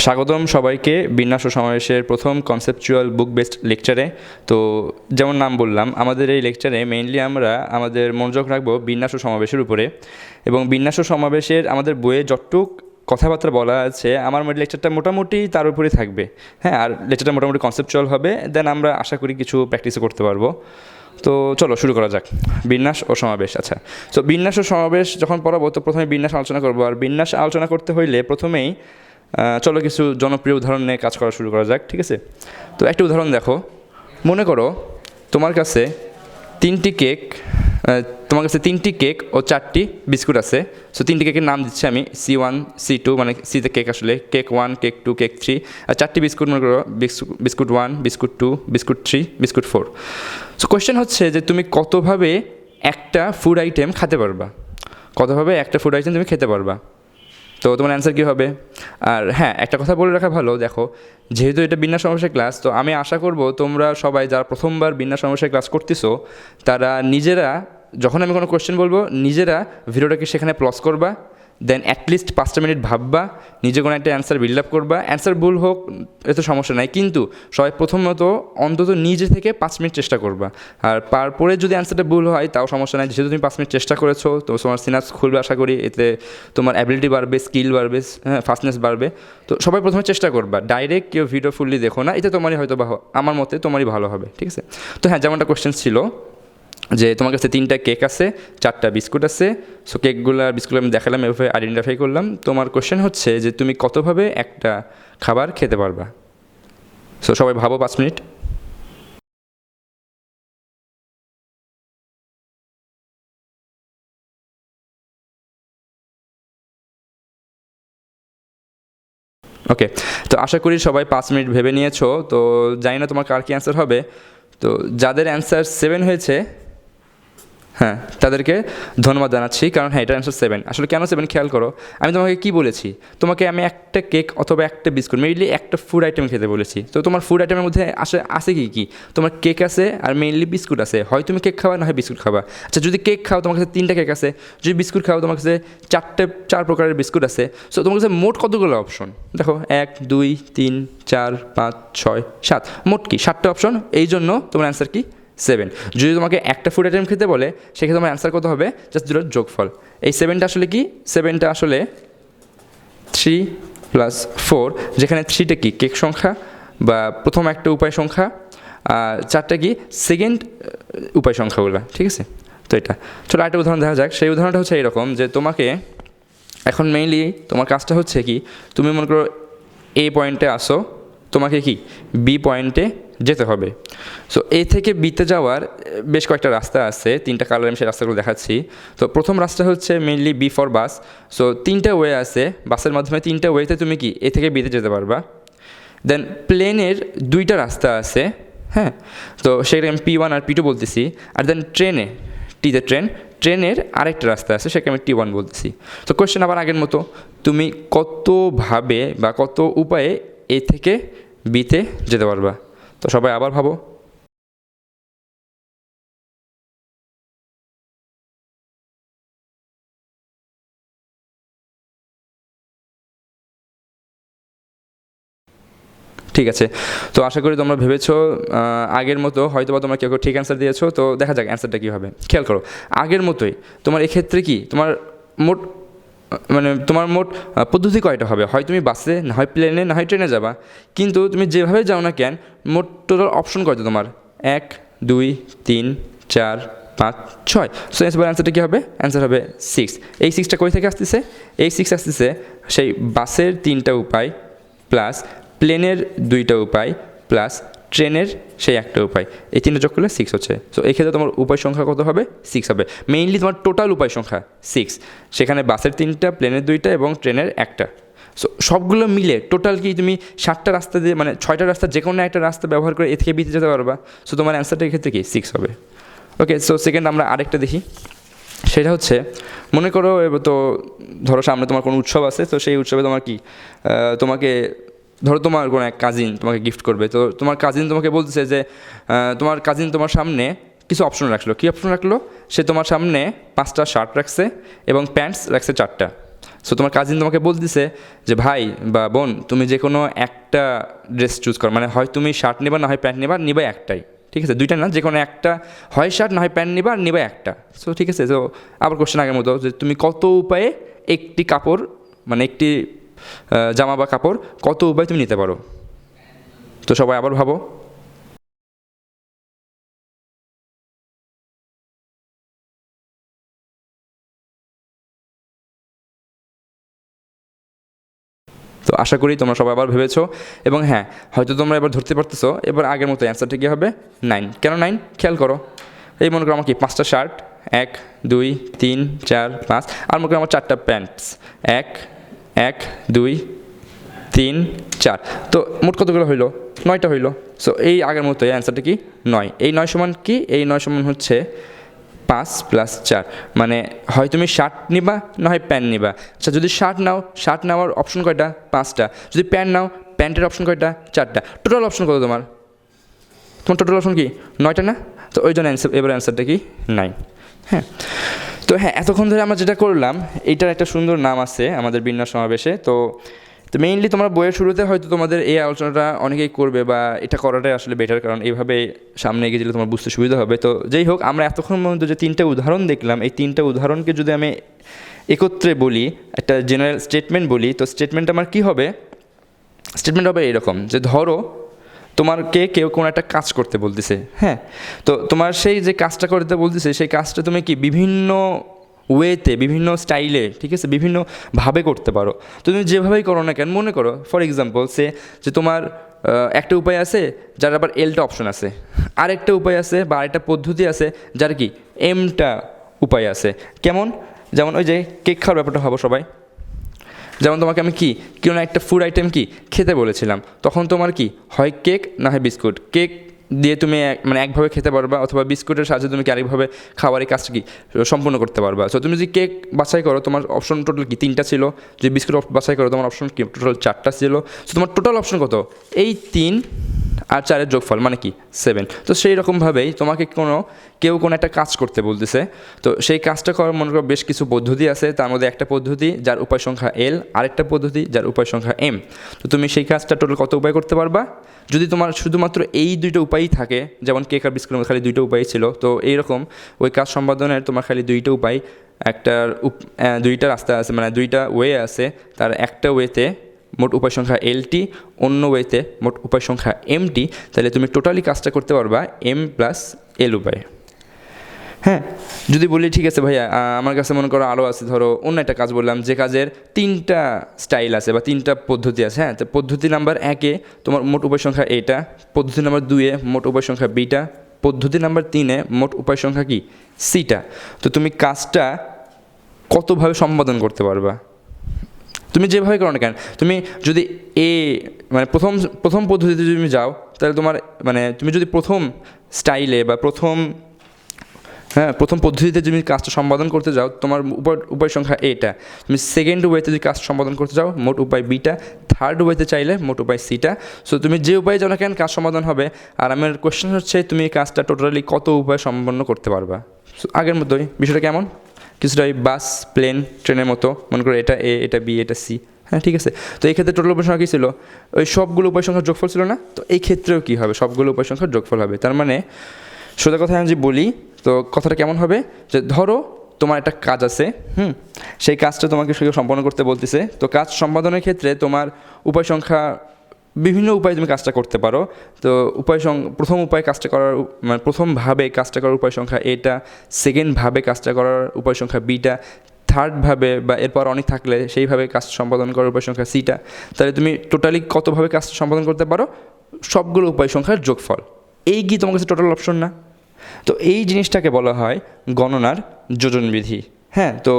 স্বাগতম সবাইকে বিন্যাস ও সমাবেশের প্রথম কনসেপচুয়াল বুক বেসড লেকচারে। তো যেমন নাম বললাম, আমাদের এই লেকচারে মেইনলি আমরা আমাদের মনোযোগ রাখবো বিন্যাস ও সমাবেশের উপরে, এবং বিন্যাস ও সমাবেশের আমাদের বইয়ে যতটুক কথাবার্তা বলা আছে আমার মধ্যে লেকচারটা মোটামুটি তার উপরেই থাকবে। হ্যাঁ, আর লেকচারটা মোটামুটি কনসেপচুয়াল হবে, দেন আমরা আশা করি কিছু প্র্যাকটিসও করতে পারবো। তো চলো শুরু করা যাক। বিন্যাস ও সমাবেশ। আচ্ছা, তো বিন্যাস ও সমাবেশ যখন পড়াবো তো প্রথমে বিন্যাস আলোচনা করবো, আর বিন্যাস আলোচনা করতে হইলে প্রথমেই চলো কিছু জনপ্রিয় উদাহরণ নিয়ে কাজ করা শুরু করা যাক, ঠিক আছে? তো একটা উদাহরণ দেখো, মনে করো তোমার কাছে তিনটি কেক ও 4টি বিস্কুট আছে। সো 3টি কেকের নাম দিচ্ছি আমি C1 C2, মানে সিতে কেক আসলে কেক 1 কেক 2 কেক 3, আর 4টি বিস্কুট মনে করো biscuit 1 biscuit 2 biscuit 3 biscuit 4। So question হচ্ছে যে তুমি কতভাবে একটা ফুড আইটেম খেতে পারবা, তুমি খেতে পারবা। তো তোমার অ্যান্সার কী হবে? আর হ্যাঁ, একটা কথা বলে রাখা ভালো, দেখো যেহেতু এটা বিন্যাস সমাবেশের ক্লাস, তো আমি আশা করব তোমরা সবাই যারা প্রথমবার বিন্যাস সমাবেশের ক্লাস করতেছো তারা নিজেরা, যখন আমি কোনো কোয়েশ্চেন বলবো নিজেরা ভিডিওটাকে সেখানে পজ করবা, দেন অ্যাটলিস্ট 5টা মিনিট ভাববা, নিজে কোনো একটা অ্যান্সার বিল্ড আপ করবা। অ্যান্সার ভুল হোক এত সমস্যা নাই, কিন্তু সবাই প্রথমত অন্তত নিজে থেকে 5 মিনিট চেষ্টা করবা। আর তারপরে যদি অ্যান্সারটা ভুল হয় তাও সমস্যা নাই, যেহেতু তুমি 5 মিনিট চেষ্টা করেছো তো তোমার সিনাপস খুলবে আশা করি, এতে তোমার অ্যাবিলিটি বাড়বে, স্কিল বাড়বে, হ্যাঁ, ফাস্টনেস বাড়বে। তো সবাই প্রথমে চেষ্টা করবা, ডাইরেক্ট কেউ ভিডিও ফুললি দেখো না, এতে তোমারই হয়তো আমার মতে তোমারই ভালো হবে, ঠিক আছে? তো হ্যাঁ, যেমনটা কোয়েশ্চেন ছিল যে তোমার কাছে 3টা কেক আছে, 4টা বিস্কুট আছে। সো বিস্কুটগুলো আমি দেখালাম, এভাবে আইডেন্টিফাই করলাম। তোমার কোয়েশ্চেন হচ্ছে যে তুমি কতভাবে একটা খাবার খেতে পারবা। সো সবাই ভাবো 5 মিনিট। ওকে, তো আশা করি সবাই 5 মিনিট ভেবে নিয়েছো। তো জানি না তোমার কার কি অ্যান্সার হবে। তো যাদের অ্যান্সার 7 হয়েছে, হ্যাঁ, তাদেরকে ধন্যবাদ জানাচ্ছি, কারণ হ্যাঁ, এটার অ্যান্সার 7। আসলে কেন 7 খেয়াল করো, আমি তোমাকে কি বলেছি, তোমাকে আমি একটা কেক অথবা একটা বিস্কুট, মেইনলি একটা ফুড আইটেম খেতে বলেছি। তো তোমার ফুড আইটেমের মধ্যে আছে কি তোমার কেক আছে আর মেইনলি বিস্কুট আছে। হয় তুমি কেক খাবা, না হয় বিস্কুট খাবা। আচ্ছা, যদি কেক খাও তোমার কাছে 3টা কেক আছে, যদি বিস্কুট খাও তোমার কাছে 4 প্রকারের বিস্কুট আছে। সো তোমার কাছে মোট কতগুলো অপশন? দেখো 1 2 3 4 5 6 7, মোট কি 7টা অপশন। এই জন্য তোমার অ্যান্সার কি 7। যদি তোমাকে একটা ফুড আইটেম খেতে বলে সেক্ষেত্রে তোমার অ্যান্সার কত হবে? জাস্ট দুটোর যোগফল। এই 7টা আসলে কি? 7টা আসলে 3 + 4, যেখানে 3টা কি কেক সংখ্যা বা প্রথম একটা উপায় সংখ্যা, আর 4টা কি সেকেন্ড উপায় সংখ্যাগুলো, ঠিক আছে? তো এটা চলো আরেকটা উদাহরণ দেখা যাক। সেই উদাহরণটা হচ্ছে এরকম যে তোমাকে এখন মেইনলি তোমার কাজটা হচ্ছে কি, তুমি মনে করো A পয়েন্টে আসো, তোমাকে কি B পয়েন্টে যেতে হবে। সো এ থেকে বিতে যাওয়ার বেশ কয়েকটা রাস্তা আছে, 3টা কালার আমি সেই রাস্তাগুলো দেখাচ্ছি। তো প্রথম রাস্তা হচ্ছে mainly B for bus. So 3টা ওয়ে আছে, বাসের মাধ্যমে 3টা ওয়েতে তুমি কি এ থেকে বিতে যেতে পারবা। দেন প্লেনের 2টা রাস্তা আছে, হ্যাঁ, তো সেটা আমি P1 আর P2 বলতেছি। আর দেন ট্রেনের আরেকটা রাস্তা আছে, সেটাকে আমি T1 বলতেছি। তো কোয়েশ্চেন আবার আগের মতো, তুমি কতভাবে বা কত উপায়ে এ থেকে বিতে যেতে পারবা? তো সবাই আবার ভাবো। ঠিক আছে, তো আশা করি তোমরা ভেবেছো আগের মতো, হয়তো বা তোমরা কেউ ঠিক অ্যান্সার দিয়েছো। তো দেখা যাক অ্যান্সারটা কী হবে। খেয়াল করো, আগের মতোই তোমার এক্ষেত্রে কি তোমার মোট পদ্ধতি কয়টা হবে? হয় তুমি বাসে, না হয় প্লেনে, না হয় ট্রেনে যাবা। কিন্তু তুমি যেভাবে যাও না কেন, মোট টোটাল অপশন কয়টা তোমার? 1 2 3 4 5 6। সো এবার অ্যান্সারটা কী হবে? অ্যান্সার হবে 6। এই 6টা কই থেকে আসতেছে? এই 6 আসতেছে সেই বাসের 3টা উপায় প্লাস প্লেনের 2টা উপায় প্লাস ট্রেনের সেই একটা উপায়, এই 3টা যোগ করলে 6 হচ্ছে। সো এই ক্ষেত্রে তোমার উপায় সংখ্যা কত হবে? 6 হবে। মেইনলি তোমার টোটাল উপায় সংখ্যা 6, সেখানে বাসের 3টা, প্লেনের 2টা এবং ট্রেনের একটা। সো সবগুলো মিলে টোটাল কি তুমি 7টা রাস্তা দিয়ে, মানে 6টা রাস্তা, যে কোনো একটা রাস্তা ব্যবহার করে এ থেকে বিতে যেতে পারবা। সো তোমার অ্যান্সারটা এক্ষেত্রে কি 6 হবে। ওকে, সো সেকেন্ড আমরা আরেকটা দেখি। সেটা হচ্ছে, মনে করো তো ধরো সামনে তোমার কোনো উৎসব আছে, তো সেই উৎসবে তোমার কি তোমাকে ধরো তোমার কোনো এক কাজিন তোমাকে গিফট করবে। তো তোমার কাজিন তোমাকে বলতেছে যে তোমার কাজিন তোমার সামনে কিছু অপশন রাখলো। কী অপশন রাখলো? সে তোমার সামনে 5টা শার্ট রাখছে এবং প্যান্টস রাখছে 4টা। সো তোমার কাজিন তোমাকে বলতেছে যে ভাই বা বোন তুমি যে কোনো একটা ড্রেস চুজ করো, মানে হয় তুমি শার্ট নেবা না হয় প্যান্ট নেবা, নিবা একটাই, ঠিক আছে, দুইটা না, যে কোনো একটা, হয় শার্ট না হয় প্যান্ট নিবা আর নিবা একটা। সো ঠিক আছে, তো আবার কোশ্চেন আগের মতো যে তুমি কত উপায়ে একটি কাপড়, মানে একটি জামা বা কাপড় কত উপায়ে তুমি নিতে পারো। তো সবাই আবার ভাবো। তো আশা করি তোমরা সবাই আবার ভেবেছো, এবং হ্যাঁ হয়তো তোমরা এবার ধরতে পারতেছো এবার আগের মতো অ্যান্সারটা কী হবে, 9। কেন 9? খেয়াল করো, এই মনে করো আমার কি 5টা শার্ট, 1 2 3 4 5, আর মনে করো আমার 4টা প্যান্টস, 1 1 2 3 4, তো মোট কতগুলো হইলো? 9টা হইলো। সো এই আগের মতো অ্যান্সারটা কি 9। এই 9 সমান কি? এই 9 সমান হচ্ছে 5 + 4, মানে হয় তুমি শার্ট নিবা না হয় প্যান্ট নিবা। আচ্ছা যদি শার্ট নাও, শার্ট নেওয়ার অপশন কয়টা? 5টা। যদি প্যান্ট নাও, প্যান্টের অপশন কয়টা? 4টা। টোটাল অপশন কত তোমার? তোমার টোটাল অপশন কি 9টা না? তো ওই জন্য এবার অ্যান্সারটা কি 9। হ্যাঁ, তো হ্যাঁ এতক্ষণ ধরে আমরা যেটা করলাম এইটার একটা সুন্দর নাম আছে আমাদের বিন্যাস সমাবেশে। তো মেইনলি তোমার বইয়ের শুরুতে হয়তো তোমাদের এই আলোচনাটা অনেকেই করবে, বা এটা করাটাই আসলে বেটার, কারণ এইভাবে সামনে এগিয়ে গেলে তোমার বুঝতে সুবিধা হবে। তো যেই হোক, আমরা এতক্ষণ পর্যন্ত যে 3টা উদাহরণ দেখলাম, এই 3টা উদাহরণকে যদি আমি একত্রে বলি, একটা জেনারেল স্টেটমেন্ট বলি, তো স্টেটমেন্ট আমার কী হবে? স্টেটমেন্ট হবে এরকম যে ধরো তোমাকে কেউ কোনো একটা কাজ করতে বলতেছে, হ্যাঁ, তো তোমার সেই যে কাজটা করতে বলতেছে সেই কাজটা তুমি কি বিভিন্ন ওয়েতে, বিভিন্ন স্টাইলে, ঠিক আছে, বিভিন্নভাবে করতে পারো। তো তুমি যেভাবেই করো না কেন, মনে করো ফর এক্সাম্পল যে তোমার একটা উপায় আছে যার আবার এলটা অপশন আছে, আরেকটা উপায় আছে বা আরেকটা পদ্ধতি আছে যার কি এমটা উপায় আছে। কেমন? যেমন ওই যে কেক খাওয়ার ব্যাপারটা ভাবো সবাই। যেমন তোমাকে আমি কি কোনো একটা ফুড আইটেম কি খেতে বলেছিলাম, তখন তোমার কি হয় কেক না হয় বিস্কুট। কেক দিয়ে তুমি মানে একভাবে খেতে পারবা, অথবা বিস্কুটের সাহায্যে তুমি কি আরেকভাবে খাবারের কাজটা কি সম্পূর্ণ করতে পারবা। সো তুমি যদি কেক বাছাই করো, তোমার অপশন টোটাল কি 3টা ছিল। যদি বিস্কুট বাছাই করো, তোমার অপশন কি টোটাল 4টা ছিল। সো তোমার টোটাল অপশন কত? এই 3 আর 4-এর যোগফল মানে কি 7। তো সেই রকমভাবেই তোমাকে কেউ কোনো একটা কাজ করতে বলতেছে, তো সেই কাজটা করার মনে করো বেশ কিছু পদ্ধতি আছে। তার মধ্যে একটা পদ্ধতি যার উপায় সংখ্যা এল, আরেকটা পদ্ধতি যার উপায় সংখ্যা এম। তো তুমি সেই কাজটা টোটাল কত উপায় করতে পারবা? যদি তোমার শুধুমাত্র এই 2টা উপায়ই থাকে, যেমন কেক আর বিস্কুটের মধ্যে খালি 2টা উপায় ছিল, তো এইরকম ওই কাজ সম্পাদনের তোমার খালি 2টা উপায়, 2টা রাস্তা আছে, মানে 2টা ওয়ে আছে। তার একটা ওয়েতে মোট উপায় সংখ্যা এলটি, অন্য ওয়েতে মোট উপায় সংখ্যা এমটি, তাহলে তুমি টোটালি কাজটা করতে পারবা এম + এল উপায়। হ্যাঁ, যদি বলি ঠিক আছে ভাইয়া আমার কাছে মনে করো আরও আছে, ধরো অন্য একটা কাজ বললাম যে কাজের 3টা স্টাইল আছে বা 3টা পদ্ধতি আছে। হ্যাঁ, তো পদ্ধতি নাম্বার 1-এ তোমার মোট উপায় সংখ্যা এটা, পদ্ধতি নাম্বার 2-এ মোট উপায় সংখ্যা বিটা, পদ্ধতি নাম্বার 3-এ মোট উপায় সংখ্যা কি সিটা। তো তুমি কাজটা কতভাবে সম্পাদন করতে পারবা? তুমি যেভাবে করো না কেন, তুমি যদি মানে প্রথম পদ্ধতিতে যদি তুমি যাও, তাহলে তোমার মানে তুমি যদি প্রথম স্টাইলে বা প্রথম পদ্ধতিতে যদি কাজটা সম্পাদন করতে যাও, তোমার উপায় সংখ্যা এটা। তুমি সেকেন্ড ওয়েতে যদি কাজ সম্পাদন করতে যাও, মোট উপায় বিটা। থার্ড ওয়েতে চাইলে মোট উপায় সিটা। সো তুমি যে উপায়ে যাও না কেন কাজ সমাধান হবে। আর আমার কোয়েশ্চেন হচ্ছে তুমি কাজটা টোটালি কত উপায় সম্পন্ন করতে পারবা। সো আগের মতোই বিষয়টা কেমন, কিছুটা ওই বাস, প্লেন, ট্রেনের মতো। মনে করো এটা এ, এটা বি, এটা সি। হ্যাঁ ঠিক আছে, তো এই ক্ষেত্রে টোটাল উপায় সংখ্যা কী ছিল? ওই সবগুলো উপায় সংখ্যার যোগফল ছিল না? তো এই ক্ষেত্রেও কী হবে? সবগুলো উপায় সংখ্যার যোগফল হবে। তার মানে সোজা কথা আমি যদি বলি, তো কথাটা কেমন হবে যে ধরো তোমার একটা কাজ আছে, সেই কাজটা তোমাকে সে সম্পন্ন করতে বলতেছে। তো কাজ সম্পাদনের ক্ষেত্রে তোমার উপায় সংখ্যা বিভিন্ন উপায়ে তুমি কাজটা করতে পারো। তো প্রথম উপায় কাজটা করার মানে প্রথমভাবে কাজটা করার উপায় সংখ্যা এটা, সেকেন্ডভাবে কাজটা করার উপায় সংখ্যা বিটা, থার্ডভাবে বা এরপর অনেক থাকলে সেইভাবে কাজ সম্পাদন করার উপায় সংখ্যা সিটা। তাহলে তুমি টোটালি কতভাবে কাজ সম্পাদন করতে পারো? সবগুলো উপায় সংখ্যার যোগফল। এই কি তোমার কাছে টোটাল অপশন না? তো এই জিনিসটাকে বলা হয় গণনার যোজনবিধি। হ্যাঁ, তো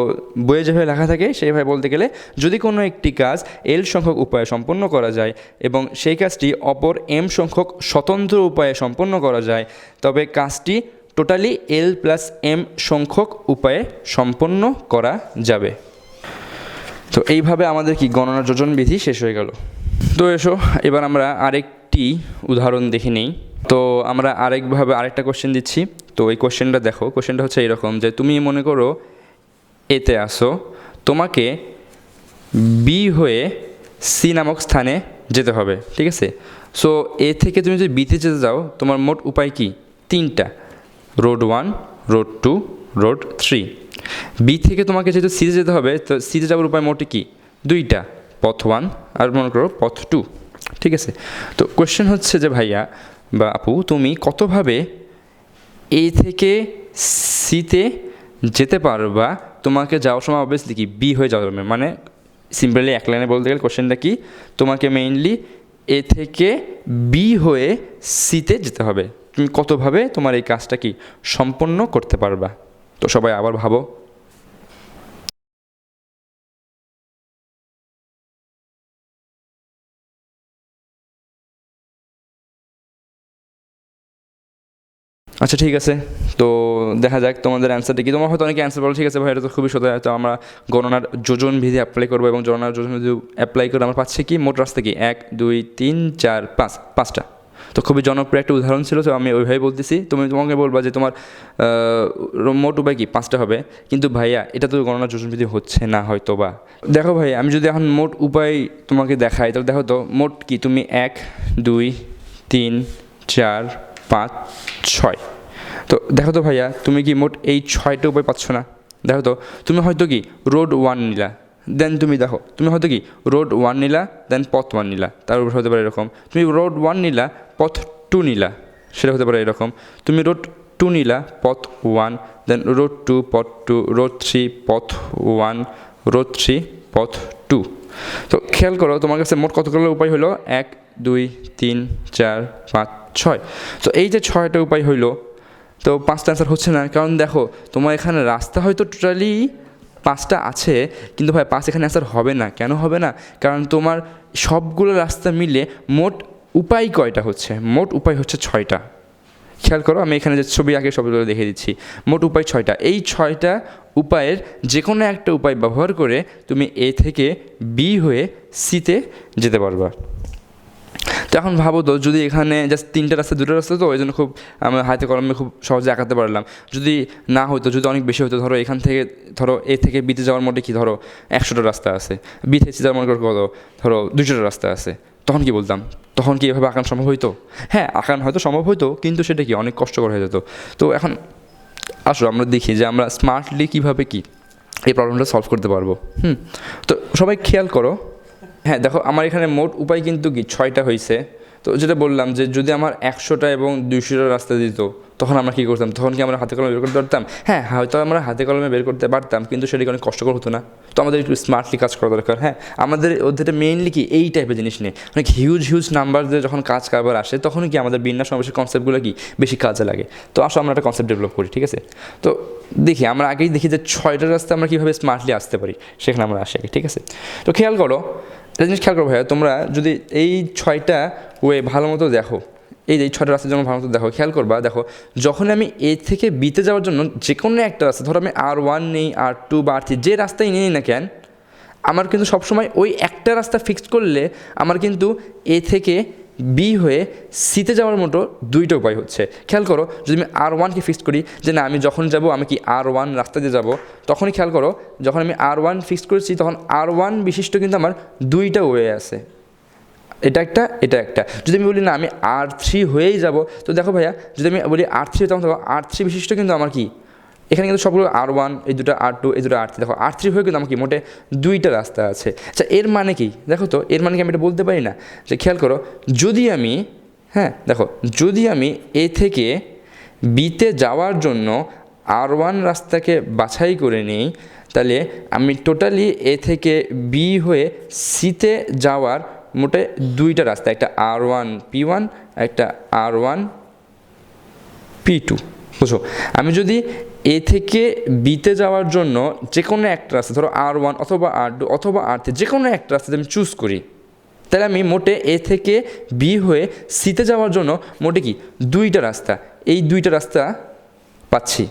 বইয়ে যেভাবে লেখা থাকে সেইভাবে বলতে গেলে, যদি কোনো একটি কাজ এল সংখ্যক উপায়ে সম্পন্ন করা যায় এবং সেই কাজটি অপর এম সংখ্যক স্বতন্ত্র উপায়ে সম্পন্ন করা যায়, তবে কাজটি টোটালি এল + এম সংখ্যক উপায়ে সম্পন্ন করা যাবে। তো এইভাবে আমাদের কি গণনার যোজনবিধি শেষ হয়ে গেল। তো এসো এবার আমরা আরেকটি উদাহরণ দেখে নিই। তো আমরা আরেকটা কোশ্চেন দিচ্ছি। তো এই কোশ্চেনটা দেখো, কোশ্চেনটা হচ্ছে এরকম যে তুমি মনে করো এতে আসো, তোমাকে বি হয়ে সি নামক স্থানে যেতে হবে, ঠিক আছে। সো এ থেকে তুমি যদি বিতে যেতে যাও, তোমার মোট উপায় কি? তিনটা, রোড 1, রোড 2, রোড 3। বি থেকে তোমাকে যেহেতু সিতে যেতে হবে, তো সিতে যাওয়ার উপায় মোটে কি? দুইটা, পথ 1 আর মনে করো পথ 2, ঠিক আছে। তো কোয়েশ্চেন হচ্ছে যে ভাইয়া বা আপু, তুমি কতভাবে এ থেকে সিতে যেতে পারবা? তোমাকে যাওয়ার সময় অবভিয়াসলি কি বি হয়ে যাওয়া যাবে, মানে সিম্পলি এক লাইনে বলতে গেলে কোশ্চেনটা কি, তোমাকে মেইনলি এ থেকে বি হয়ে সিতে যেতে হবে। তুমি কতভাবে তোমার এই কাজটা কি সম্পন্ন করতে পারবা? তো সবাই আবার ভাবো। আচ্ছা ঠিক আছে, তো দেখা যাক তোমাদের অ্যান্সারটা কি। তোমার হয়তো অনেকে অ্যান্সার বলো, ঠিক আছে ভাই এটা তো খুবই সোজা, তো আমরা গণনার যোজন বিধি অ্যাপ্লাই করবো, এবং গণনার যোজন বিধি অ্যাপ্লাই করে আমরা পাচ্ছি কি মোট রাস্তা কি 1 2 3 4 5, পাঁচটা। তো খুবই জনপ্রিয় একটা উদাহরণ ছিল, তো আমি ওইভাবে বলতেছি। তোমাকে বলবা যে তোমার মোট উপায় কি 5টা হবে, কিন্তু ভাইয়া এটা তো গণনার যোজন বিধি হচ্ছে না হয়তো বা। দেখো ভাই, আমি যদি এখন মোট উপায় তোমাকে দেখাই, তাহলে দেখো তো মোট কি তুমি 1 2 3 4 5 6। তো দেখো তো ভাইয়া, তুমি কি মোট এই 6টা উপায় পাচ্ছ না? দেখো তো, তুমি হয়তো কি রোড 1 নিলা, দেন তুমি দেখো তুমি হয়তো কি রোড 1 নিলা, দেন পথ 1 নিলা, তার উপর হতে পারে এরকম তুমি রোড 1 নিলা, পথ 2 নিলা, সেটা হতে পারে এরকম তুমি রোড 2 নিলা, পথ 1, দেন রোড 2 পথ 2, রোড 3 পথ 1, রোড 3 পথ 2। তো খেয়াল করো তোমার কাছে মোট কতগুলো উপায় হলো? 1 2 3 4 5 6। তো এই যে 6টা উপায় হইলো, তো 5টা অ্যান্সার হচ্ছে না, কারণ দেখো তোমার এখানে রাস্তা হয়তো টোটালি 5টা আছে, কিন্তু ভাই 5 এখানে অ্যান্সার হবে না। কেন হবে না? কারণ তোমার সবগুলো রাস্তা মিলে মোট উপায় কয়টা হচ্ছে? মোট উপায় হচ্ছে 6টা। খেয়াল করো, আমি এখানে যে ছবি আগে সবগুলো দেখে দিচ্ছি, মোট উপায় 6টা। এই 6টা উপায়ের যে কোনো একটা উপায় ব্যবহার করে তুমি এ থেকে বি হয়ে সিতে যেতে পারবা। তো এখন ভাবো তো, যদি এখানে জাস্ট 3টা রাস্তা 2টা রাস্তা, তো ওই জন্য খুব আমরা হাতে কলমে খুব সহজে আঁকাতে পারলাম। যদি না হতো, যদি অনেক বেশি হতো, ধরো এখান থেকে ধরো এ থেকে বিতে যাওয়ার মধ্যে কি ধরো 100টা রাস্তা আছে, বি থেকে সি যাওয়ার মনে করো কত ধরো 200টা রাস্তা আছে, তখন কি বলতাম? তখন কি এভাবে আঁকানো সম্ভব হইতো? হ্যাঁ, আঁকানো হয়তো সম্ভব হইতো, কিন্তু সেটা কি অনেক কষ্টকর হয়ে যেত। তো এখন আসো আমরা দেখি যে আমরা স্মার্টলি কীভাবে কি এই প্রবলেমটা সলভ করতে পারবো। তো সবাই খেয়াল করো। হ্যাঁ দেখো, আমার এখানে মোট উপায় কিন্তু কি 6টা হয়েছে। তো যেটা বললাম যে যদি আমার 100টা এবং 200টা রাস্তা দিত, তখন আমরা কী করতাম? তখন কি আমরা হাতে কলমে বের করতে পারতাম? হ্যাঁ, হয়তো আমরা হাতে কলমে বের করতে পারতাম, কিন্তু সেটাকে অনেক কষ্টকর হতো না। তো আমাদের একটু স্মার্টলি কাজ করা দরকার। হ্যাঁ, আমাদের ওদের মেইনলি কি এই টাইপের জিনিস নিয়ে অনেক হিউজ নাম্বার দিয়ে যখন কাজ কারবার আসে, তখন কি আমাদের বিন্যাস সমাবেশের কনসেপ্টগুলো কি বেশি কাজে লাগে। তো আসলে আমরা একটা কনসেপ্ট ডেভেলপ করি, ঠিক আছে। তো দেখি, আমরা আগেই দেখি যে 6টা রাস্তা আমরা কীভাবে স্মার্টলি আসতে পারি, সেখানে আমরা আসি, ঠিক আছে। তো খেয়াল করো, একটা জিনিস খেয়াল করো ভাইয়া, তোমরা যদি এই 6টা ওয়ে ভালো মতো দেখো, এই যে 6টা রাস্তা যেমন ভালো মতো দেখো, খেয়াল করবা, দেখো যখন আমি এ থেকে বিতে যাওয়ার জন্য যে কোনো একটা রাস্তা, ধরো আমি R1 নেই, R2 বা R3, যে রাস্তায় নিই না কেন, আমার কিন্তু সবসময় ওই একটা রাস্তা ফিক্সড করলে আমার কিন্তু এ থেকে বি হয়ে সিতে যাওয়ার মতো 2টা উপায় হচ্ছে। খেয়াল করো, যদি আমি R1কে ফিক্সড করি যে না আমি যখন যাব আমি কি R1 রাস্তা দিয়ে যাব, তখনই খেয়াল করো যখন আমি R1 ফিক্সড করেছি, তখন R1 বিশিষ্ট কিন্তু আমার 2টা ওয়ে আছে, এটা একটা এটা একটা। যদি আমি বলি না আমি R3 হয়েই যাব, তো দেখো ভাইয়া, যদি আমি বলি R3, তখন দেখো R3 বিশিষ্ট কিন্তু আমার কি এখানে কিন্তু সবগুলো R1, এই দুটো R2, এই দুটো R3, দেখো R3 হয়ে কিন্তু আমার কি মোটে 2টা রাস্তা আছে। আচ্ছা, এর মানে কি? দেখো তো, এর মানে কি আমি এটা বলতে পারি না যে খেয়াল করো, যদি আমি দেখো যদি আমি এ থেকে বিতে যাওয়ার জন্য R1 রাস্তাকে বাছাই করে নিই, তাহলে আমি টোটালি এ থেকে বি হয়ে সিতে যাওয়ার মোটে 2টা রাস্তা, একটা R1 P1, একটা R1 P2। বুঝো, আমি যদি এ থেকে বিতে যাওয়ার জন্য যে কোনো একটা রাস্তা, ধরো R1 অথবা R2 অথবা R3, যে কোনো একটা রাস্তা আমি চুজ করি, তাহলে আমি মোটে এ থেকে বি হয়ে সিতে যাওয়ার জন্য মোটে কি 2টা রাস্তা, এই 2টা রাস্তা পাচ্ছি।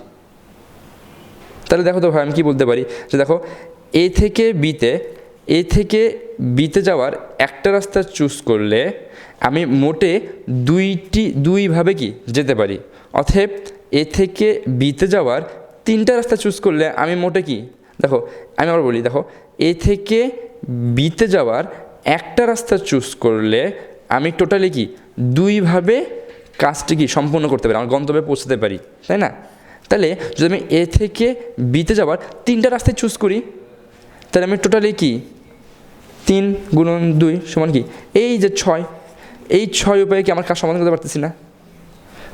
তাহলে দেখো তো ভাই, আমি কী বলতে পারি যে দেখো এ থেকে বিতে যাওয়ার একটা রাস্তা চুজ করলে আমি মোটে দুইভাবে কি যেতে পারি। অতএব এ থেকে বিতে যাওয়ার 3টা রাস্তা চুজ করলে আমি মোটে কি, দেখো আমি আবার বলি, দেখো এ থেকে বিতে যাওয়ার একটা রাস্তা চুজ করলে আমি টোটালি কি দুইভাবে কাজটি কি সম্পূর্ণ করতে পারি, আমার গন্তব্যে পৌঁছতে পারি, তাই না? তাহলে যদি আমি এ থেকে বিতে যাওয়ার 3টা রাস্তায় চুজ করি, তাহলে আমি টোটালি কি 3 গুণন 2 সমান কি এই যে 6, এই 6 উপায়ে কি আমার কাজ সমাধান করতে পারতেছি না?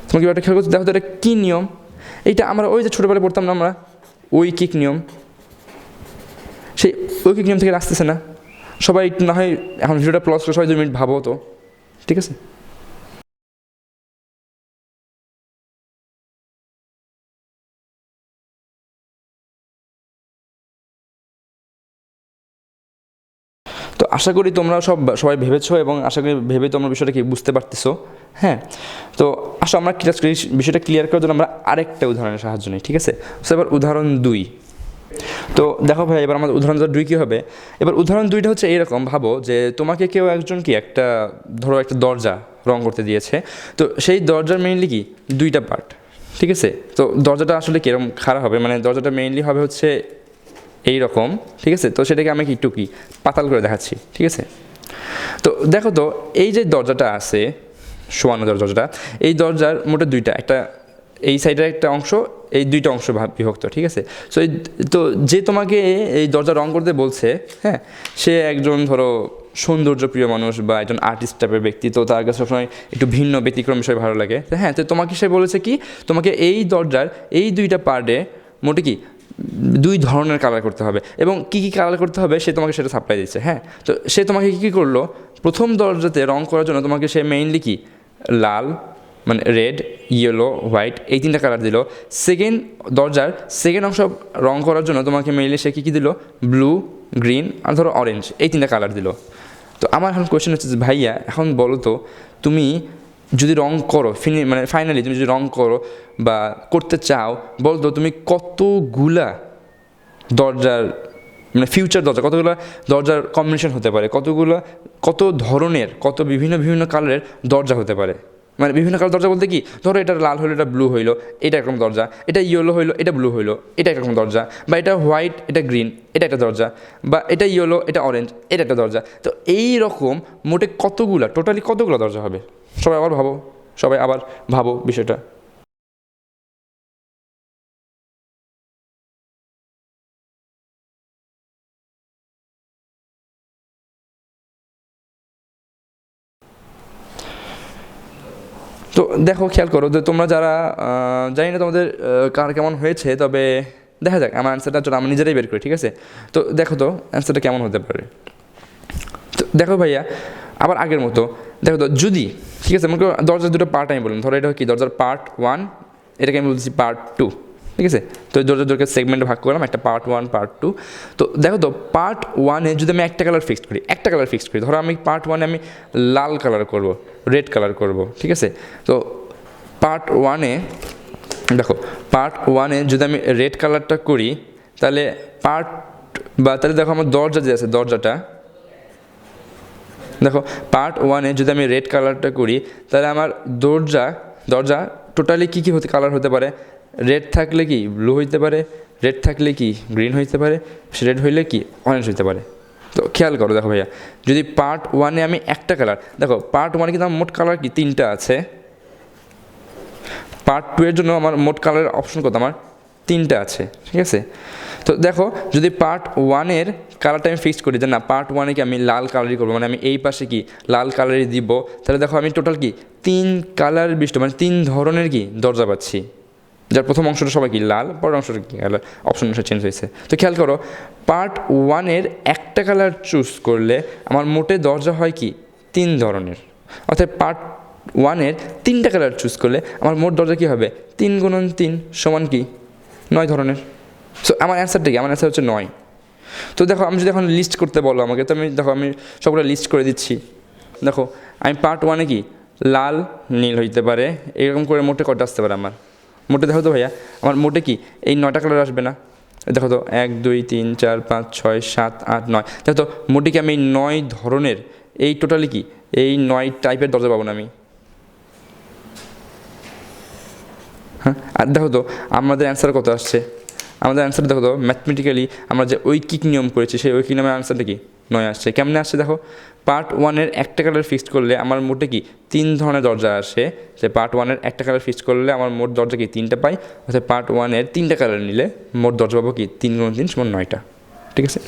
তোমাকে একটা খেয়াল করতে দেখো তো এটা কী নিয়ম। এইটা আমরা ওই যে ছোটোবেলায় পড়তাম না আমরা, ঐকিক নিয়ম, সেই ঐকিক নিয়ম থেকে আসতেছে না? সবাই না হয় এখন ভিডিওটা প্লস করে সবাই 2 মিনিট ভাবো তো, ঠিক আছে? তো আশা করি তোমরা সবাই ভেবেছো এবং আশা করি ভেবে তোমরা বিষয়টা কি বুঝতে পারতেছো। হ্যাঁ, তো আসো আমরা বিষয়টা ক্লিয়ার করার জন্য আমরা আরেকটা উদাহরণের সাহায্য নিই, ঠিক আছে? তো এবার উদাহরণ 2। তো দেখো ভাই, এবার আমাদের উদাহরণ 2 কী হবে? এবার উদাহরণ 2টা হচ্ছে এরকম, ভাবো যে তোমাকে কেউ একজন কি একটা ধরো একটা দরজা রং করতে দিয়েছে। তো সেই দরজার মেইনলি কি 2টা পার্ট, ঠিক আছে? তো দরজাটা আসলে কীরকম খারাপ হবে, মানে দরজাটা মেইনলি হবে হচ্ছে এই রকম, ঠিক আছে? তো সেটাকে আমি একটু কি পাতাল করে দেখাচ্ছি, ঠিক আছে? তো দেখো তো এই যে দরজাটা আছে, শোয়ানো দরজাটা, এই দরজার মোটে 2টা, একটা এই সাইডের একটা অংশ, এই 2টা অংশ বিভক্ত, ঠিক আছে? তো যে তোমাকে এই দরজা রং করতে বলছে, হ্যাঁ, সে একজন ধরো সৌন্দর্যপ্রিয় মানুষ বা একজন আর্টিস্ট টাইপের ব্যক্তি, তো তার কাছে সবসময় একটু ভিন্ন ব্যতিক্রম বিষয় ভালো লাগে। হ্যাঁ, তো তোমাকে সে বলেছে কি তোমাকে এই দরজার এই 2টা পার্টে মোটে কি 2 ধরনের কালার করতে হবে, এবং কী কী কালার করতে হবে সে তোমাকে সেটা সাপ্লাই দিচ্ছে। হ্যাঁ, তো সে তোমাকে কী করলো, প্রথম দরজাতে রং করার জন্য তোমাকে সে মেইনলি কি লাল, মানে রেড, ইয়েলো, হোয়াইট, এই 3টা কালার দিল। দরজার সেকেন্ড অংশ রং করার জন্য তোমাকে মেইনলি সে কী দিল, ব্লু, গ্রিন আর ধরো অরেঞ্জ, এই 3টা কালার দিল। তো আমার এখন কোয়েশ্চেন হচ্ছে যে ভাইয়া এখন বলো তো, তুমি যদি রং করো মানে ফাইনালি তুমি যদি রং করো বা করতে চাও, বলতো তুমি কতগুলা দরজার মানে ফিউচার দরজা, কতগুলো দরজার কম্বিনেশন হতে পারে, কত ধরনের, কত বিভিন্ন কালারের দরজা হতে পারে? মানে বিভিন্ন কালার দরজা বলতে কি, ধরো এটা লাল হইলো, এটা ব্লু হইলো, এটা একরকম দরজা, এটা ইয়েলো হইলো, এটা ব্লু হইলো, এটা একরকম দরজা, বা এটা হোয়াইট, এটা গ্রিন, এটা একটা দরজা, বা এটা ইয়েলো, এটা অরেঞ্জ, এটা একটা দরজা। তো এই রকম মোটে টোটালি কতগুলো দরজা হবে? সবাই আবার ভাবো বিষয়টা। তো দেখো, খেয়াল করো যে তোমরা যারা জানি না তোমাদের কার কেমন হয়েছে, তবে দেখা যাক আমার অ্যান্সারটার জন্য আমি নিজেরাই বের করি, ঠিক আছে? তো দেখো তো অ্যান্সারটা কেমন হতে পারে। তো দেখো ভাইয়া, আবার আগের মতো দেখো তো, যদি ঠিক আছে মনে করো দরজার 2টা পার্ট আমি বললাম, ধরো এটা কি দরজার পার্ট 1, এটাকে আমি বলছি পার্ট 2, ঠিক আছে? তো দরজার সেগমেন্টে ভাগ করলাম, একটা পার্ট 1, পার্ট 2। তো দেখো তো পার্ট 1-এ যদি আমি একটা কালার ফিক্সড করি, ধরো আমি পার্ট 1-এ আমি লাল কালার করব, রেড কালার করব, ঠিক আছে? তো পার্ট 1-এ দেখো, পার্ট 1-এ যদি আমি রেড কালারটা করি, তাহলে তাহলে দেখো আমার দরজা যে আছে, দেখো পার্ট 1-এ যদি আমি রেড কালারটা করি, তাহলে আমার দরজা টোটালি কী কালার হতে পারে? রেড থাকলে কি ব্লু হইতে পারে, রেড থাকলে কি গ্রিন হইতে পারে, রেড হইলে কি অরেঞ্জ হইতে পারে। তো খেয়াল করো, দেখো ভাইয়া, যদি পার্ট 1-এ আমি একটা কালার, দেখো পার্ট 1-এ কিন্তু আমার মোট কালার কি 3টা আছে, পার্ট 2-এর জন্য আমার মোট কালারের অপশন কত, আমার 3টা আছে, ঠিক আছে? তো দেখো যদি পার্ট 1-এর কালারটা আমি ফিক্সড করি যে না পার্ট 1-এ কি আমি লাল কালারই করবো, মানে আমি এই পাশে কি লাল কালারই দিব, তাহলে দেখো আমি টোটাল কি 3 কালার বিশিষ্ট, মানে 3 ধরনের কি দরজা পাচ্ছি, যার প্রথম অংশটা সবাই কি লাল, পরের অংশটা কি কালার, অপশন চেঞ্জ হয়েছে। তো খেয়াল করো, পার্ট 1-এর একটা কালার চুজ করলে আমার মোটে দরজা হয় কি 3 ধরনের, অর্থাৎ পার্ট 1-এর 3টা কালার চুজ করলে আমার মোট দরজা কী হবে, 3 গুণন 3 সমান কি 9 ধরনের। সো আমার অ্যান্সারটা কি, আমার অ্যান্সার হচ্ছে 9। তো দেখো আমি যদি এখন লিস্ট করতে বলো আমাকে, তো আমি সবগুলো লিস্ট করে দিচ্ছি। দেখো আমি পার্ট 1-এ কি লাল, নীল হইতে পারে, এরকম করে মোটে কটা আসতে পারে আমার মোটে, দেখো তো ভাইয়া আমার মোটে কি এই 9টা কালার আসবে না? দেখো তো 1 2 3 4 5 6 7 8 9, দেখো তো মোটে কি আমি 9 ধরনের, এই টোটালি কি এই 9 টাইপের দরজা পাবো না আমি? হ্যাঁ, আর দেখো তো আমাদের অ্যান্সার কত আসছে, আমাদের অ্যান্সার দেখো তো ম্যাথমেটিক্যালি আমরা যে ঐকিক নিয়ম করেছি, সেই ঐকিক নিয়মের অ্যান্সারটা কি 9 আসছে। কেমনে আসছে দেখো, পার্ট 1-এর একটা কালার ফিক্সড করলে আমার মোটে কি 3 ধরনের দরজা আসে, যে পার্ট 1-এর একটা কালার ফিক্সড করলে আমার মোট দরজা কি 3টা পাই, অর্থাৎ পার্ট 1-এর 3টা কালার নিলে মোট দরজা পাবো কি 3 × 3 = 9টা। ঠিক আছে,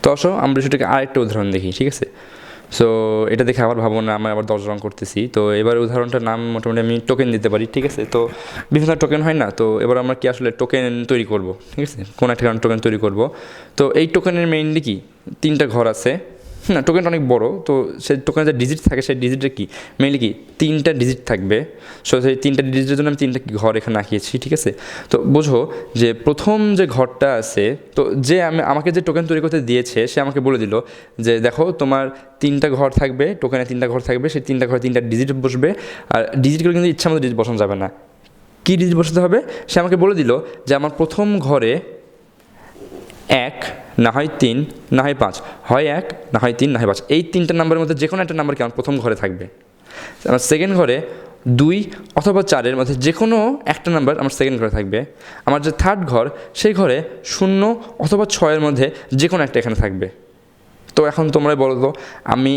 তো আসো আমরা সেটাকে আরেকটা উদাহরণ দেখি। ঠিক আছে, সো এটা দেখে আবার ভাবো না আমি আবার 10 রং করতেছি। তো এবার উদাহরণটার নাম মোটামুটি আমি টোকেন দিতে পারি। ঠিক আছে, তো বিভিন্ন টোকেন হয় না, তো এবার আমরা কি আসলে টোকেন তৈরি করব। ঠিক আছে, কোন একটা কারণে টোকেন তৈরি করব। তো এই টোকেনের মেইনলি কি 3টা ঘর আছে না, টোকেনটা অনেক বড়, তো সেই টোকেনে যে ডিজিট থাকে সেই ডিজিটটা কি মেইনলি কি 3টা ডিজিট থাকবে। সো সেই 3টা ডিজিটের জন্য আমি 3টা ঘর এখানে আঁকিয়েছি। ঠিক আছে, তো বোঝো যে প্রথম যে ঘরটা আছে, তো যে আমাকে যে টোকেন তৈরি করতে দিয়েছে সে আমাকে বলে দিল যে দেখো তোমার 3টা ঘর থাকবে, টোকেনে 3টা ঘর থাকবে, সেই 3টা ঘরে 3টা ডিজিট বসবে। আর ডিজিটগুলো কিন্তু ইচ্ছা মতো ডিজিট বসানো যাবে না। কী ডিজিট বসাতে হবে সে আমাকে বলে দিল যে আমার প্রথম ঘরে 1, না হয় 3, না হয় 5, হয় 1, না হয় 3, না হয় 5, এই 3টা নাম্বারের মধ্যে যে কোনো একটা নাম্বার কি আমার প্রথম ঘরে থাকবে। আমার সেকেন্ড ঘরে 2 অথবা 4-এর মধ্যে যে কোনো একটা নাম্বার আমার সেকেন্ড ঘরে থাকবে। আমার যে থার্ড ঘর সেই ঘরে 0 অথবা 6-এর মধ্যে যে কোনো একটা এখানে থাকবে। তো এখন তোমরা বলো তো আমি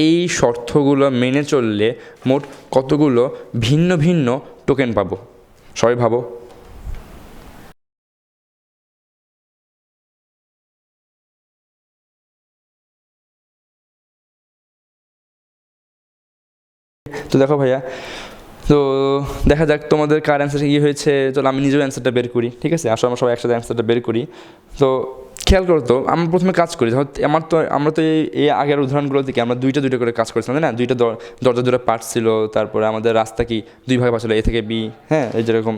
এই শর্তগুলো মেনে চললে মোট কতগুলো ভিন্ন ভিন্ন টোকেন পাবো? সবাই ভাবো। তো দেখো ভাইয়া, তো দেখা যাক তোমাদের কার অ্যান্সার কী হয়েছে। চলো আমি নিজেও অ্যান্সারটা বের করি। ঠিক আছে, আসলে আমরা সবাই একসাথে অ্যান্সারটা বের করি। তো খেয়াল করো, তো আমরা প্রথমে কাজ করি। আমরা তো এই আগের উদাহরণগুলো থেকে আমরা দুইটা করে কাজ করেছিলাম, তাই না? দুইটা দরজা দুটো পার্ট ছিল, তারপরে আমাদের রাস্তা কি 2 ভাগে ভাগ ছিল, A থেকে B। হ্যাঁ, এই যেরকম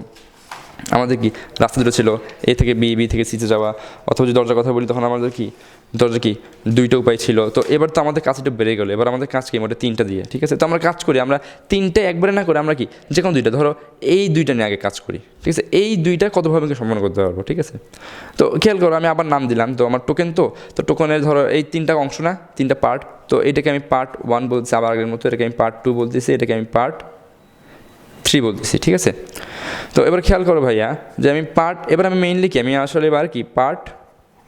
আমাদের কি রাস্তা দুটো ছিল, A থেকে B, B থেকে C-তে যাওয়া। অথবা যদি দরজার কথা বলি তখন আমাদের কি দরজা কি 2টা উপায় ছিল। তো এবার তো আমাদের কাজটা বেড়ে গেলো, এবার আমাদের কাজ কি মোটে 3টা দিয়ে। ঠিক আছে, তো আমরা কাজ করি, আমরা 3টে একবারে না করে আমরা কি যে কোনো 2টা, ধরো এই 2টা নিয়ে আগে কাজ করি। ঠিক আছে, এই 2টা কতভাবে সম্পন্ন করতে পারবো। ঠিক আছে, তো খেয়াল করো আমি আবার নাম দিলাম। তো আমার টোকেন, তো টোকেনের ধরো এই 3টা অংশ না, 3টা পার্ট। তো এটাকে আমি পার্ট 1 বলছি, আবার আগের মতো এটাকে আমি পার্ট 2 বলতেছি, এটাকে আমি পার্ট 3 বলতেছি। ঠিক আছে, তো এবার খেয়াল করো ভাইয়া যে এবার আমি মেইনলি কি আমি আসলে এবার কি পার্ট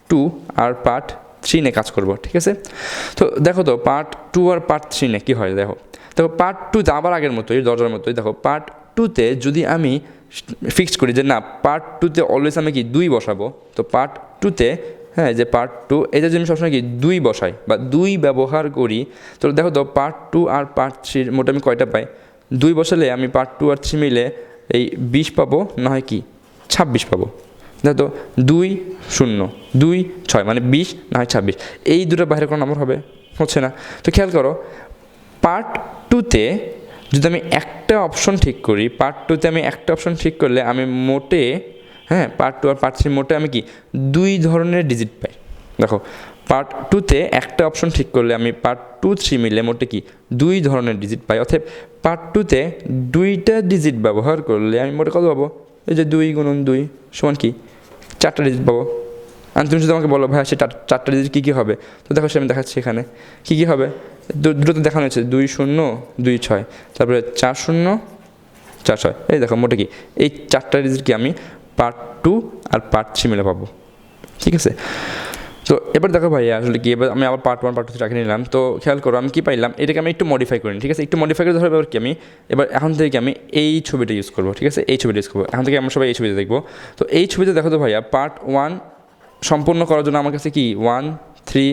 2 আর পার্ট 3 নিয়ে কাজ করব। ঠিক আছে, তো দেখো তো পার্ট 2 আর পার্ট 3 নিয়ে কী হয়। দেখো পার্ট 2তে আবার আগের মতোই দরজার মতোই, দেখো পার্ট 2তে যদি আমি ফিক্সড করি যে না পার্ট 2তে অলওয়েজ আমি কি 2 বসাবো। তো পার্ট 2তে হ্যাঁ, যে পার্ট 2 এটা যদি আমি সবসময় কি 2 বসাই বা 2 ব্যবহার করি, তো দেখো তো পার্ট 2 আর পার্ট 3 মোট আমি কয়টা পাই? 2 বসালে আমি পার্ট 2 আর 3 মিলে এই 20 পাবো, না হয় কি 26 পাবো। দেখো তো 2, 0, 2, 6 মানে 20, না হয় 26। এই দুটোর বাইরে কোনো নাম্বার হবে হচ্ছে না। তো খেয়াল করো পার্ট 2তে যদি আমি একটা অপশন ঠিক করি, পার্ট 2তে আমি একটা অপশন ঠিক করলে আমি মোটে হ্যাঁ পার্ট 2 আর পার্ট 3 মোটে আমি কি 2 ধরনের ডিজিট পাই। দেখো পার্ট 2তে একটা অপশন ঠিক করলে আমি পার্ট 2, 3 মিলে মোটে কি 2 ধরনের ডিজিট পাই। অর্থাৎ পার্ট 2তে 2টা ডিজিট ব্যবহার করলে আমি মোটে কত পাবো? এই যে 2 × 2 সমান কি 4টা ডিজিট পাবো। আর তুমি যদি আমাকে বলো ভাই সে 4টা ডিজিট কী কী হবে, তো দেখো সে আমি দেখাচ্ছি এখানে কী কী হবে। দুটো তো দেখানো হয়েছে 2, 0, 2, 6, তারপরে 4, 0, 4, 6। এই দেখো মোটে কি এই 4টা ডিজিট কি আমি পার্ট 2 আর পার্ট 3 মিলে পাবো। ঠিক আছে, তো এবার দেখো ভাই আসলে কি এবার আমি আবার পার্ট 1 পার্ট 2 রাখে নিলাম। তো খেয়াল করো আমি কী পাইলাম, এটাকে আমি একটু মডিফাই করি। ঠিক আছে, একটু মডিফাই করে ধরো এবার কি আমি এখন থেকে আমি এই ছবিটা ইউজ করবো। ঠিক আছে, এই ছবিটা ইউজ করবো এখন থেকে আমরা সবাই এই ছবিটা দেখবো। তো এই ছবিতে দেখো তো ভাইয়া পার্ট 1 সম্পূর্ণ করার জন্য আমার কাছে কি 1, 3,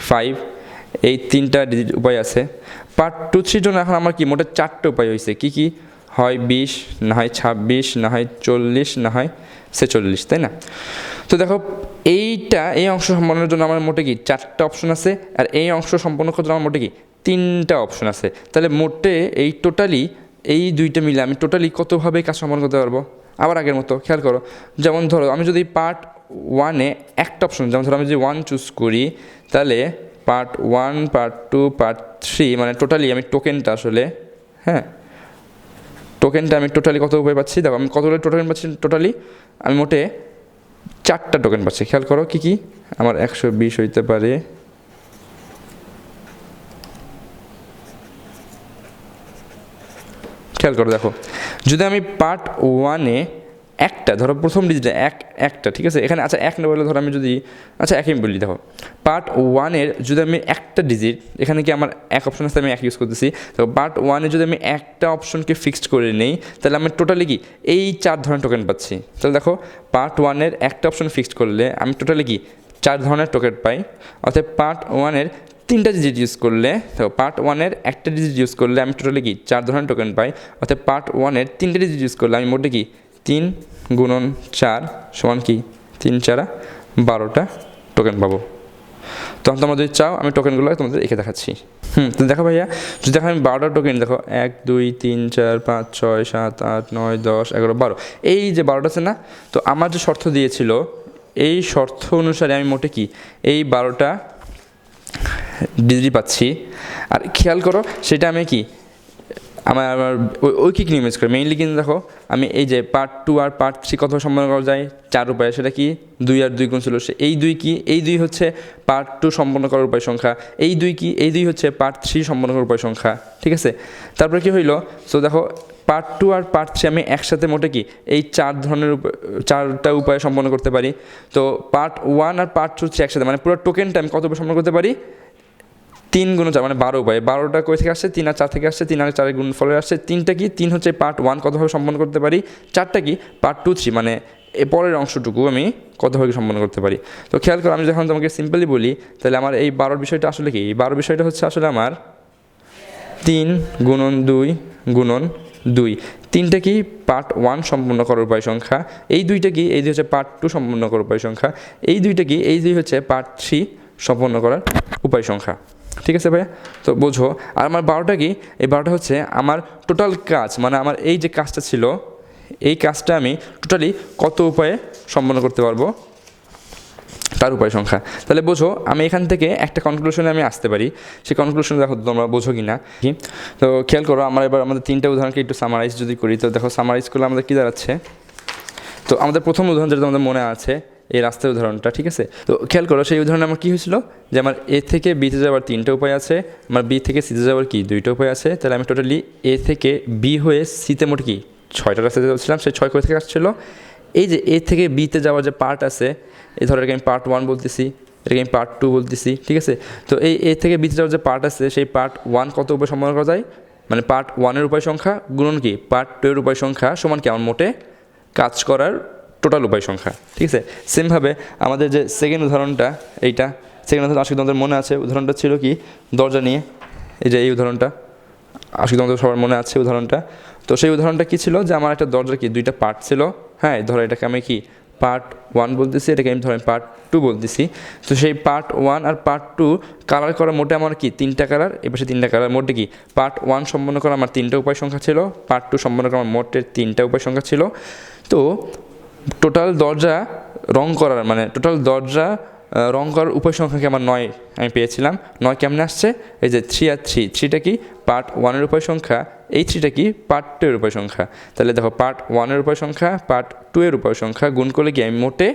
5 এই 3টা ডিজিট উপায় আছে। পার্ট 2, 3 জন্য এখন আমার কি মোটে 4টে উপায় হয়েছে। কী কী হয়? 20, না হয় 26, না হয় 40, না হয় 46, তাই না? তো দেখো এই অংশ সম্পন্নের জন্য আমার মোটে কি 4টা অপশন আছে, আর এই অংশ সম্পন্ন করার জন্য আমার মোটে কি 3টা অপশন আছে। তাহলে মোটে এই টোটালি এই 2টা মিলে আমি টোটালি কতভাবে কাজ সম্পন্ন করতে পারবো? আবার আগের মতো খেয়াল করো, যেমন ধরো আমি যদি পার্ট 1-এ একটা অপশন, যেমন ধরো আমি যদি 1 চুজ করি, তাহলে পার্ট 1, পার্ট 2, পার্ট 3 মানে টোটালি আমি টোকেনটা আসলে হ্যাঁ টোকেনটা আমি টোটালি কত উপায় পাচ্ছি? দেখো আমি কতগুলো টোকেন পাচ্ছি টোটালি, আমি মোটে 4টা টোকেন পাচ্ছি। খেয়াল করো কী কী আমার 120 হইতে পারে, খেয়াল করো দেখো যদি আমি পার্ট 1-এ একটা ধরো প্রথম ডিজিটে একটা ঠিক আছে, এখানে আচ্ছা এক না বলে ধরো আমি যদি আচ্ছা একই বলি, দেখো পার্ট 1-এর যদি আমি একটা ডিজিট, এখানে কি আমার এক অপশন আছে, আমি এক ইউজ করতেছি, তো পার্ট 1-এ যদি আমি একটা অপশনকে ফিক্সড করে নিই তাহলে আমি টোটালি কি এই 4 ধরনের টোকেন পাচ্ছি। তাহলে দেখো পার্ট 1-এর একটা অপশন ফিক্সড করলে আমি টোটালি কি 4 ধরনের টোকেন পাই। অর্থাৎ পার্ট 1-এর 3টা ডিজিট ইউজ করলে, তো পার্ট 1-এর একটা ডিজিট ইউজ করলে আমি টোটালি কি 4 ধরনের টোকেন পাই। অর্থাৎ পার্ট 1-এর 3টা ডিজিট ইউজ করলে আমি মোটে কি 3 গুণন 4 সমান কি 3 4 12টা টোকেন পাবো। তখন তোমরা যদি চাও আমি টোকেনগুলো তোমাদের এঁকে দেখাচ্ছি। তো দেখো ভাইয়া, যদি দেখো আমি 12টা টোকেন, দেখো 1 2 3 4 5 6 7 8 9 10 11 12, এই যে 12টা আছে না, তো আমার যে শর্ত দিয়েছিল এই শর্ত অনুসারে আমি মোটে কি এই 12টা ডিজিট পাচ্ছি। আর খেয়াল করো সেটা আমি কি আমার ঐকিক নিয়ম ইউজ করি মেইনলি, কিন্তু দেখো আমি এই যে পার্ট 2 আর পার্ট 3 কত সম্পন্ন করা যায় 4 উপায়ে, সেটা কি 2 আর 2 গুণ ছিল, সে এই 2 কি এই 2 হচ্ছে পার্ট 2 সম্পন্ন করার উপায় সংখ্যা, এই 2 কি এই 2 হচ্ছে পার্ট 3 সম্পন্ন করার উপায় সংখ্যা, ঠিক আছে। তারপরে কি হইলো, সো দেখো পার্ট 2 আর পার্ট 3 আমি একসাথে মোটে কি এই 4 ধরনের 4টা উপায়ে সম্পন্ন করতে পারি। তো পার্ট 1 আর পার্ট 2 হচ্ছে একসাথে, মানে পুরো টোকেনটা আমি কত উপায়ে সম্পন্ন করতে পারি 3 গুণ 4 মানে 12 উপায়। 12টা কই থেকে আসছে 3 আর 4 থেকে আসছে, 3 আর 4 গুণ ফলে আসছে 3টা কি 3 হচ্ছে পার্ট 1 কতভাবে সম্পন্ন করতে পারি, 4টা কি পার্ট 2 3 মানে এ পরের অংশটুকু আমি কতভাবে সম্পন্ন করতে পারি। তো খেয়াল করো আমি যখন তোমাকে সিম্পলি বলি তাহলে আমার এই 12 বিষয়টা আসলে কি, এই 12 বিষয়টা হচ্ছে আসলে আমার 3 গুণন 2 গুণন 2, 3টা কি পার্ট 1 সম্পূর্ণ করার উপায় সংখ্যা, এই 2টা কি এই 2 হচ্ছে পার্ট 2 সম্পূর্ণ করার উপায় সংখ্যা, এই 2টা কি এই 2 হচ্ছে পার্ট 3 সম্পন্ন করার উপায় সংখ্যা, ঠিক আছে ভাইয়া। তো বোঝো আর আমার 12টা কি এই 12টা হচ্ছে আমার টোটাল কাজ, মানে আমার এই যে কাজটা ছিল এই কাজটা আমি টোটালি কত উপায়ে সম্পন্ন করতে পারবো তার উপায় সংখ্যা। তাহলে বোঝো আমি এখান থেকে একটা কনক্লুশনে আমি আসতে পারি, সেই কনক্লুশনে দেখো তোমরা বোঝো কি না। তো খেয়াল করো আমরা এবার আমাদের 3টা উদাহরণকে একটু সামারাইজ যদি করি, তো দেখো সামারাইজ করলে আমাদের কী দাঁড়াচ্ছে। তো আমাদের প্রথম উদাহরণ যেটা তোমাদের মনে আছে এই রাস্তার উদাহরণটা, ঠিক আছে। তো খেয়াল করো সেই উদাহরণে আমার কী হয়েছিল যে আমার এ থেকে বিতে যাওয়ার 3টা উপায় আছে, আমার বি থেকে সিতে যাওয়ার কি 2টা উপায় আছে, তাহলে আমি টোটালি এ থেকে বি হয়ে সিতে মোট কি 6টা রাস্তা যাচ্ছিলাম, সেই 6 করে থেকে আসছিলো। এই যে এ থেকে বিতে যাওয়ার যে পার্ট আছে, এই ধরো এটাকে আমি পার্ট 1 বলতেছি, এটাকে আমি পার্ট 2 বলতেছি, ঠিক আছে। তো এই এ থেকে বিতে যাওয়ার যে পার্ট আছে সেই পার্ট 1 কত উপায় সম্পন্ন করা যায়, মানে পার্ট 1-এর উপায় সংখ্যা গুণন কি পার্ট 2-এর উপায় সংখ্যা সমান কি আমার মোটে কাজ করার টোটাল উপায় সংখ্যা, ঠিক আছে। সেমভাবে আমাদের যে সেকেন্ড উদাহরণটা, এইটা সেকেন্ড উদাহরণ আজকে তোমাদের মনে আছে, উদাহরণটা ছিল কি দরজা নিয়ে, এই যে এই উদাহরণটা আজকে তোমাদের সবার মনে আছে উদাহরণটা। তো সেই উদাহরণটা কী ছিল যে আমার একটা দরজার কি 2টা পার্ট ছিল, হ্যাঁ ধরো এটাকে আমি কি পার্ট 1 বলতেছি, এটাকে আমি ধরেন পার্ট 2 বলতেছি। তো সেই পার্ট 1 আর পার্ট 2 কালার করা মোটে আমার কি 3টা কালার, এ পাশে 3টা কালার, মোটে কি পার্ট 1 সম্পন্ন করা আমার 3টা উপায় সংখ্যা ছিল, পার্ট 2 সম্পন্ন করা আমার মোটে 3টা উপায় সংখ্যা ছিল। তো টোটাল দরজা রং করার মানে টোটাল দরজা রং করার উপায় সংখ্যাকে আমার 9 আমি পেয়েছিলাম। 9 কেমনে আসছে, এই যে 3 আর 3, 3টা কি পার্ট 1-এর উপায় সংখ্যা, এই 3টা কি পার্ট 2-এর উপায় সংখ্যা। তাহলে দেখো পার্ট 1-এর উপায় সংখ্যা পার্ট 2-এর উপায় সংখ্যা গুণ করলে কি আমি মোটে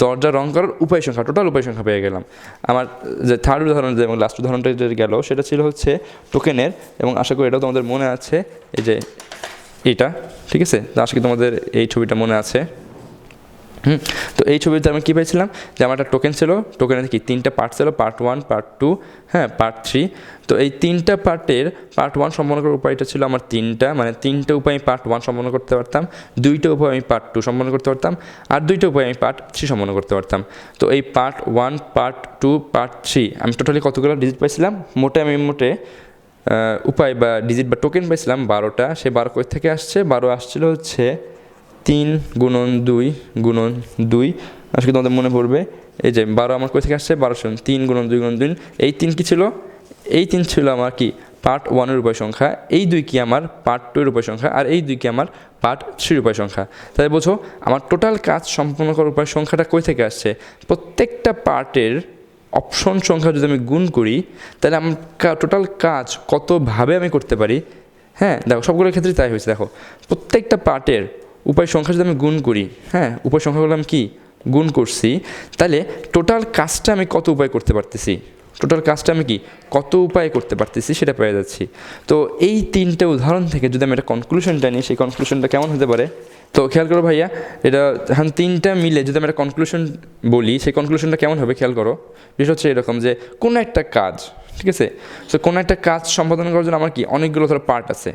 দরজা রং করার উপায় সংখ্যা টোটাল উপায় সংখ্যা পেয়ে গেলাম। আমার যে থার্ড উদাহরণ এবং লাস্ট উদাহরণটা যে গেল সেটা ছিল হচ্ছে টোকেনের, এবং আশা করি এটাও তোমাদের মনে আছে, এই যে এইটা, ঠিক আছে। তো আশা করি তোমাদের এই ছবিটা মনে আছে। তো এই ছবিতে আমি কী পেয়েছিলাম যে আমার একটা টোকেন ছিল, টোকেনের কি 3টা পার্ট ছিল, পার্ট 1 পার্ট 2 হ্যাঁ পার্ট 3। তো এই 3টা পার্টের পার্ট 1 সম্পন্ন করার উপায়টা ছিল আমার 3টা, মানে 3টা উপায় আমি পার্ট 1 সম্পন্ন করতে পারতাম, 2টা উপায় আমি পার্ট 2 সম্পন্ন করতে পারতাম, আর 2টা উপায় আমি পার্ট 3 সম্পন্ন করতে পারতাম। তো এই পার্ট 1 পার্ট 2 পার্ট 3 আমি টোটালি কতগুলো ডিজিট পাইছিলাম, আমি মোটে উপায় বা ডিজিট বা টোকেন পাইছিলাম 12টা। সে 12 কই থেকে আসছে, 12 আসছিল হচ্ছে 3 গুণন 2 গুণন 2, আজকে তোমাদের মনে পড়বে এই যে 12 আমার কই থেকে আসছে 12 3 গুণন 2 গুণন 2, এই 3 কি ছিল, এই 3 ছিল আমার কি পার্ট 1-এর উপায় সংখ্যা, এই 2 কি আমার পার্ট 2-এর উপায় সংখ্যা, আর এই 2 কি আমার পার্ট 3-এর উপায় সংখ্যা। তাহলে বোঝো আমার টোটাল কাজ সম্পন্ন করার উপায় সংখ্যাটা কই থেকে আসছে, প্রত্যেকটা পার্টের অপশন সংখ্যা যদি আমি গুণ করি তাহলে আমার টোটাল কাজ কতভাবে আমি করতে পারি। হ্যাঁ দেখো সবগুলোর ক্ষেত্রেই তাই হয়েছে, দেখো প্রত্যেকটা পার্টের উপায় সংখ্যা যদি আমি গুণ করি, হ্যাঁ উপায় সংখ্যাগুলো আমি কি গুণ করছি, তাহলে টোটাল কাজটা আমি কত উপায় করতে পারতেছি, টোটাল কাজটা আমি কি কত উপায় করতে পারতেছি সেটা পেয়ে যাচ্ছি। তো এই 3টে উদাহরণ থেকে যদি আমি একটা কনক্লুশনটা নিই, সেই কনক্লুশনটা কেমন হতে পারে তো খেয়াল করো ভাইয়া, এটা এখন তিনটা মিলে যদি আমি একটা কনক্লুশন বলি, সেই কনক্লুশনটা কেমন হবে খেয়াল করো। বিষয় হচ্ছে এরকম যে কোনো একটা কাজ, ঠিক আছে, তো কোনো একটা কাজ সম্পাদন করার জন্য আমার কি অনেকগুলো ধরো পার্ট আছে,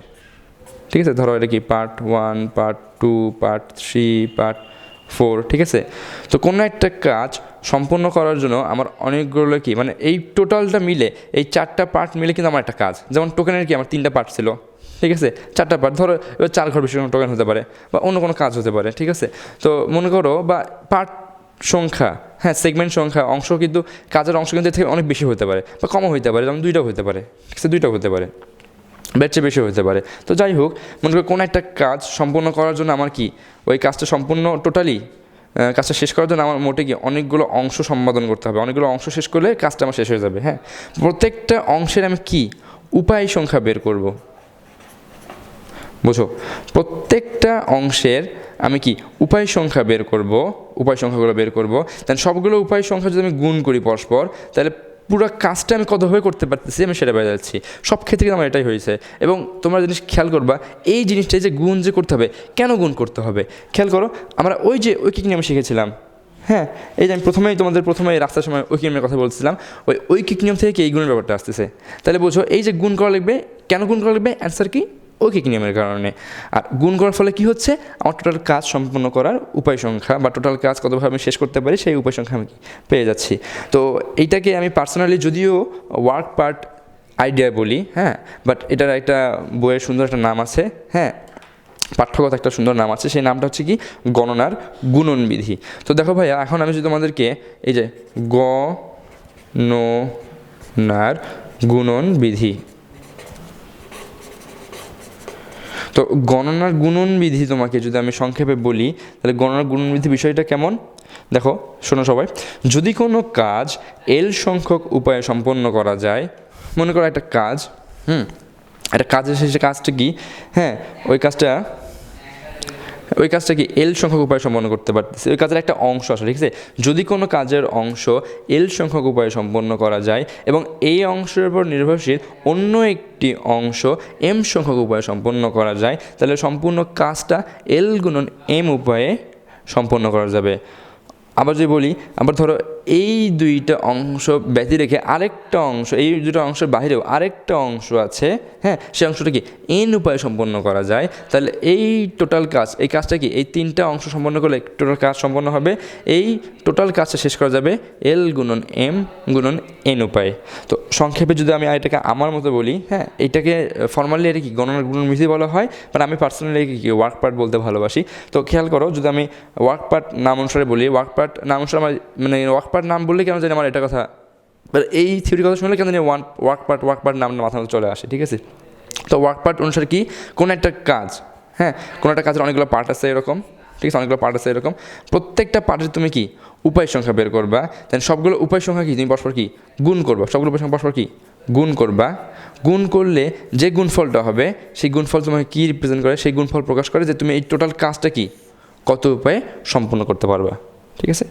ঠিক আছে, ধরো এটা কি পার্ট 1, পার্ট 2, পার্ট 3, পার্ট 4, ঠিক আছে। তো কোনো একটা কাজ সম্পূর্ণ করার জন্য আমার অনেকগুলো কি মানে এই টোটালটা মিলে, এই 4টা পার্ট মিলে কিন্তু আমার একটা কাজ। যেমন টোকেনের কি আমার 3টা পার্ট ছিল, ঠিক আছে, 4টা পার্ট, ধরো এবার 4 ঘর বিশ্লেষণ টোকেন হতে পারে বা অন্য কোনো কাজ হতে পারে, ঠিক আছে। তো মনে করো বা পার্ট সংখ্যা, হ্যাঁ, সেগমেন্ট সংখ্যা, অংশ কিন্তু কাজের অংশ কিন্তু এর থেকে অনেক বেশি হতে পারে বা কমও হতে পারে, যেমন 2টাও হতে পারে, ঠিক আছে, 2টাও হতে পারে, বেচে বেশি হতে পারে। তো যাই হোক, মনে করি কোনো একটা কাজ সম্পূর্ণ করার জন্য আমার কি ওই কাজটা সম্পূর্ণ টোটালি কাজটা শেষ করার জন্য আমার মোটে কি অনেকগুলো অংশ সম্পাদন করতে হবে, অনেকগুলো অংশ শেষ করলে কাজটা আমার শেষ হয়ে যাবে। হ্যাঁ, প্রত্যেকটা অংশের আমি কি উপায় সংখ্যা বের করব, বুঝো, প্রত্যেকটা অংশের আমি কি উপায় সংখ্যা বের করব, উপায় সংখ্যাগুলো বের করব, দেন সবগুলো উপায় সংখ্যা যদি আমি গুণ করি পরস্পর, তাহলে পুরো কাজটা আমি কতভাবে করতে পারতেছি আমি সেটা বেড়ে যাচ্ছি। সব ক্ষেত্রে কিন্তু আমার এটাই হয়েছে। এবং তোমরা জিনিস খেয়াল করবা, এই জিনিসটাই যে গুণ যে করতে হবে, কেন গুণ করতে হবে খেয়াল করো। আমরা ওই যে ঐকিক নিয়ম শিখেছিলাম, হ্যাঁ, এই যে আমি প্রথমেই রাস্তার সময় ঐকিক নিয়মের কথা বলছিলাম, ওই ঐকিক নিয়ম থেকে এই গুণের ব্যাপারটা আসতেছে। তাহলে বোঝো, এই যে গুণ করা লাগবে, কেন গুণ করা লাগবে, অ্যান্সার কি, ঐকিক নিয়মের কারণে। আর গুণ করার ফলে কি হচ্ছে, আমার টোটাল কাজ সম্পন্ন করার উপায় সংখ্যা বা টোটাল কাজ কতভাবে আমি শেষ করতে পারি সেই উপায় সংখ্যা আমি পেয়ে যাচ্ছি। তো এইটাকে আমি পার্সোনালি যদিও ওয়ার্ক পার্ট আইডিয়া বলি, হ্যাঁ, বাট এটার একটা বইয়ের সুন্দর একটা নাম আছে, হ্যাঁ, পাঠ্যগত একটা সুন্দর নাম আছে, সেই নামটা হচ্ছে কি গণনার গুণন বিধি। তো দেখো ভাইয়া, এখন আমি যদি তোমাদেরকে এই যে গণনার গুণন বিধি, তো গণনার গুণন বিধি তোমাকে যদি আমি সংক্ষেপে বলি, তাহলে গণনার গুণন বিধি বিষয়টা কেমন দেখো, শোনো সবাই। যদি কোনো কাজ এল সংখ্যক উপায়ে সম্পন্ন করা যায়, মনে করো একটা কাজ, একটা কাজের শেষে কাজটা কি, হ্যাঁ, ওই কাজটা কি এল সংখ্যক উপায়ে সম্পন্ন করতে পারতেছে, ওই কাজের একটা অংশ আসে, ঠিক আছে। যদি কোনো কাজের অংশ এল সংখ্যক উপায়ে সম্পন্ন করা যায় এবং এই অংশের উপর নির্ভরশীল অন্য একটি অংশ এম সংখ্যক উপায়ে সম্পন্ন করা যায়, তাহলে সম্পূর্ণ কাজটা এল গুণন এম উপায়ে সম্পন্ন করা যাবে। আবার যদি বলি, আবার ধরো এই দুইটা অংশ ব্যতি রেখে আরেকটা অংশ, এই দুটো অংশের বাহিরেও আরেকটা অংশ আছে, হ্যাঁ, সেই অংশটা কি এন উপায়ে সম্পন্ন করা যায়, তাহলে এই টোটাল কাজ, এই কাজটা কি এই 3টা অংশ সম্পন্ন করলে টোটাল কাজ সম্পন্ন হবে, এই টোটাল কাজটা শেষ করা যাবে এল গুণন এম গুণন এন উপায়ে। তো সংক্ষেপে যদি আমি এটাকে আমার মতো বলি, হ্যাঁ, এইটাকে ফর্মালি এটা কি গণনার গুণন বিধি বলা হয়, বাট আমি পার্সোনালি কি ওয়ার্ক পার্ট বলতে ভালোবাসি। তো খেয়াল করো, যদি আমি ওয়ার্ক পার্ট নাম অনুসারে বলি, ওয়ার্ক পার্ট নাম অনুসারে আমার মানে ওয়ার্ক পার্ট নাম বললে কেন জানি আমার এটা কথা, এই থিওরি কথা শুনলে কেন জানি ওয়ার্ক পার্ট নাম মাথার মধ্যে চলে আসে, ঠিক আছে। তো ওয়ার্ক পার্ট অনুসারে কি কোনো একটা কাজ, হ্যাঁ, কোনো একটা কাজের অনেকগুলো পার্ট আছে এরকম, ঠিক আছে, অনেকগুলো পার্ট আছে এরকম, প্রত্যেকটা পার্টের তুমি কি উপায় সংখ্যা বের করবা, দেন সবগুলো উপায় সংখ্যা কি তুমি পরস্পর কি গুণ করবা, সবগুলো উপায় সংখ্যা পরস্পর কি গুণ করবা। গুণ করলে যে গুণফলটা হবে সেই গুণফল তোমাকে কী রিপ্রেজেন্ট করে, সেই গুণফল প্রকাশ করে যে তুমি এই টোটাল কাজটা কি কত উপায়ে সম্পূর্ণ করতে পারবা, ঠিক আছে।